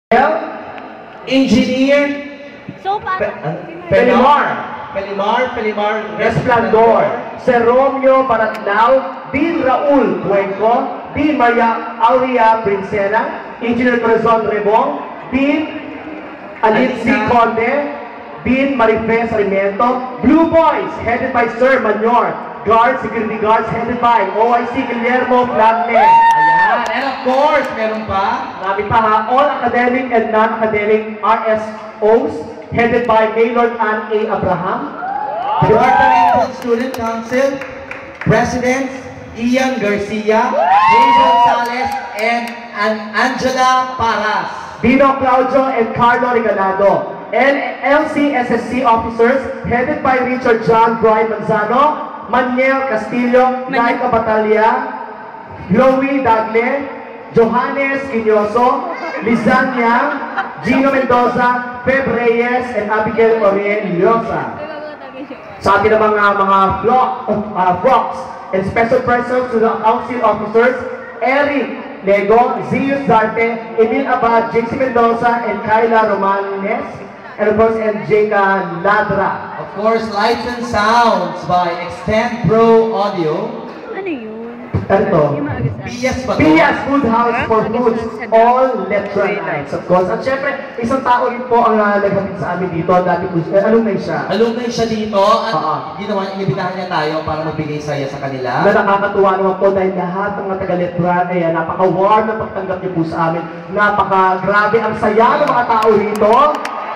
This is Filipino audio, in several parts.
Engineer Felimar Resplandor, Sir Romeo Baratlao, Dean Raul Cuenco, Dean Maria Aurea Princena, Engineer Corazon Rebong, Dean Alitzi Conde, Dean Marifes Sarmiento, Blue Boys, headed by Sir Manyor, Guards, Security Guards, headed by OIC Guillermo Flagne. Ayan, and of course, meron pa. Marami pa ha, all academic and non-academic RSOs, headed by Maylord Ann A. Abraham. Departmental Student Council, President Ian Garcia, Hazel Sales, and Angela Paras. Dino Claudio and Carlo Regalado. LCSSC officers, headed by Richard John Brian Manzano, Maniel Castillo, Naika Batalia, Chloe Dagle, Johannes Quinoso, Lizania, Gino Mendoza, Feb Reyes, and Abigail Orien Llosa. Sa ating mga flocks and special persons to the council officers, Eric Lego, Zeus Darte, Emil Abad, JC Mendoza, and Kyla Romanes, and of course, and Jeka Ladra. Of course, lights and sounds by Extend Pro Audio. Ano yun? Ito. Pias ba to? Pias Food House for Foods, all electronics, of course. At syempre, isang tao rin po ang naghatid sa amin dito. Dati po, alumni siya. Alumni siya dito at ginawa, inibitahan niya tayo para magbigay saya sa kanila. Na nakakatuwa naman po dahil lahat ng mga taga-letra ay napaka-warm na pagtanggap niyo po sa amin. Napaka-grabe ang saya ng mga tao rito.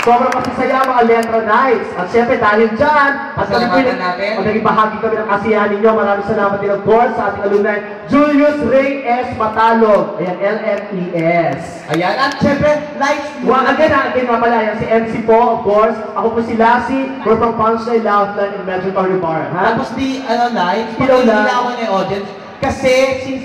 Sobrang masasaya mga Letra Nights. At syempre dahil dyan, at naging bahagi kami ng kasiyahan ninyo. Maraming salamat din of course sa ating alumni, Julius Ray S. Matalog. Ayan, LMES. Ayan, at syempre, lights. Again mapalaya, si MC po, of course. Ako po si Lassie. We're from Punchline, Loudline, and Metrotory Bar. Tapos di, lights, Ilaw lang. ilawan ng audience. Kasi, since